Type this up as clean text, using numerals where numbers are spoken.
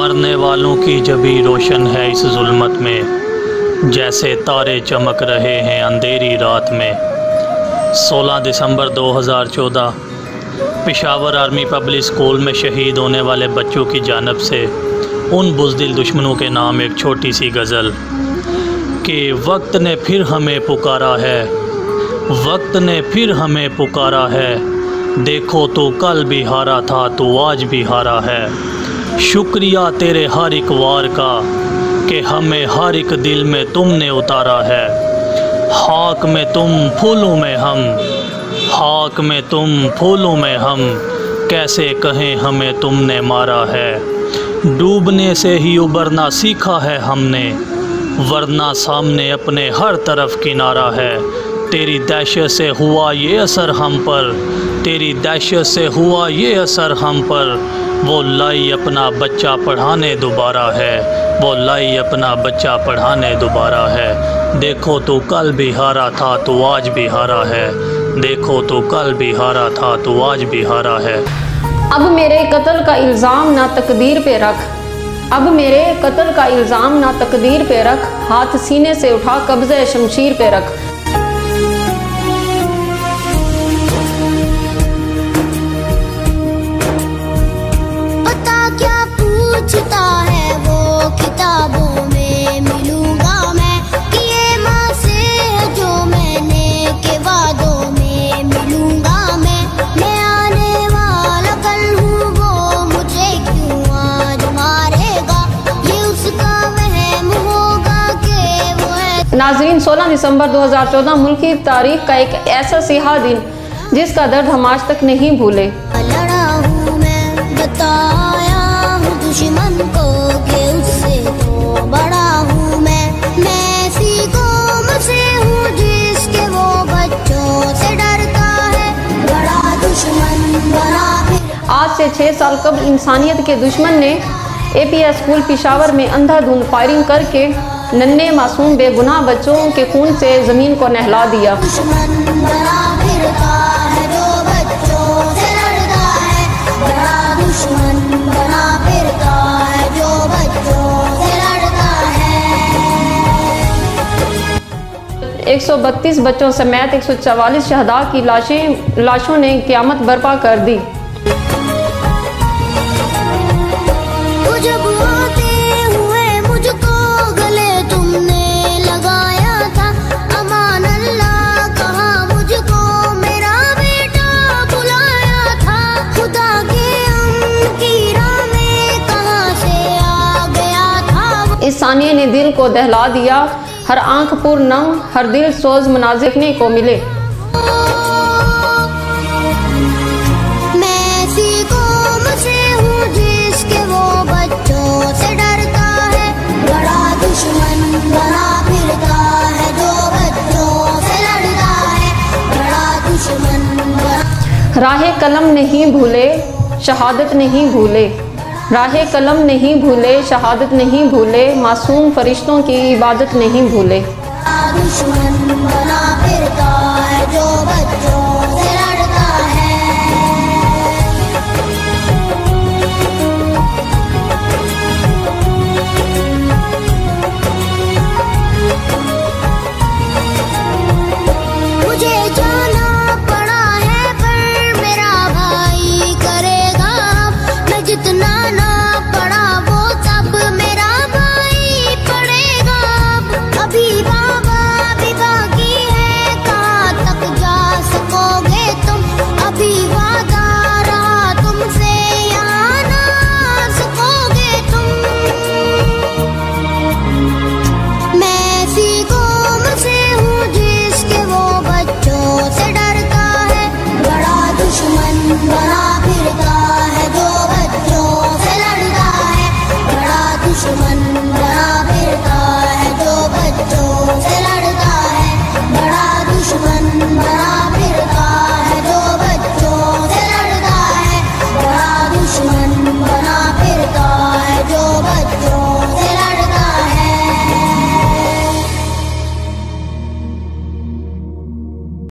मरने वालों की जबी रोशन है इस जुल्मत में, जैसे तारे चमक रहे हैं अंधेरी रात में। 16 दिसंबर 2014 पेशावर आर्मी पब्लिक स्कूल में शहीद होने वाले बच्चों की जानिब से उन बुज़दिल दुश्मनों के नाम एक छोटी सी गज़ल कि वक्त ने फिर हमें पुकारा है, वक्त ने फिर हमें पुकारा है, देखो तो कल भी हारा था तो आज भी हारा है। शुक्रिया तेरे हर एक वार का कि हमें हर एक दिल में तुमने उतारा है। खाक में तुम फूलों में हम, खाक में तुम फूलों में हम, कैसे कहें हमें तुमने मारा है। डूबने से ही उबरना सीखा है हमने, वरना सामने अपने हर तरफ किनारा है। तेरी दहशत से हुआ ये असर हम पर, तेरी दहशत से हुआ ये असर हम पर, वो लाई अपना बच्चा पढ़ाने दोबारा है, वो लाई अपना बच्चा पढ़ाने दोबारा है। देखो तो कल भी हारा था तो आज भी हारा है, देखो तो कल भी हारा था तो आज भी हारा है। अब मेरे कत्ल का इल्ज़ाम ना तकदीर पे रख, अब मेरे कत्ल का इल्ज़ाम ना तकदीर पे रख, हाथ सीने से उठा कब्ज़े शमशीर पे रख। पता क्या पूछता है वो किताबों में मिलूंगा मैं, किए माँ से जो मैंने के वादों में मिलूंगा मैं आने वाला कल हूँ वो मुझे क्यों आज मारेगा, ये उसका वहम होगा कि वो है। नाज़रीन, 16 दिसंबर 2014 मुल्क की तारीख का एक ऐसा सियाह दिन जिसका दर्द हम आज तक नहीं भूले। लड़ा हूँ मैं, बताया हूँ दुश्मन को कि उससे तो बड़ा हूँ मैं ऐसी कौम से हूँ जिसके वो बच्चों से डरता है, बड़ा दुश्मन बना फिर। आज से 6 साल कबल इंसानियत के दुश्मन ने APS स्कूल पेशावर में अंधाधुंध फायरिंग करके नन्हे मासूम बेगुनाह बच्चों के खून से ज़मीन को नहला दिया। दुश्मन बना फिरता है जो बच्चों से लड़ता है, बड़ा दुश्मन बना फिरता है जो बच्चों से लड़ता है। 132 बच्चों समेत 144 शहदा की लाशों ने क़यामत बर्पा कर दी। जब आते हुए मुझको गले तुमने लगाया था, अमान अल्लाह कहा मुझको मेरा बेटा बुलाया था, खुदा के अम्न की राह में कहाँ से आ गया था। इस सानिया ने दिल को दहला दिया, हर आंख पुर नम, हर दिल सोज मनाज़िर देखने को मिले। मैं ऐसी कौम से हूँ जिसके वो बच्चों से डरता है, बड़ा दुश्मन बना फिरता है जो बच्चों से लड़ता है, बड़ा दुश्मन बना। राहे कलम नहीं भूले, शहादत नहीं भूले, राहे कलम नहीं भूले, शहादत नहीं भूले, मासूम फरिश्तों की इबादत नहीं भूले। दुश्मन बना फिरता है जो बच्चों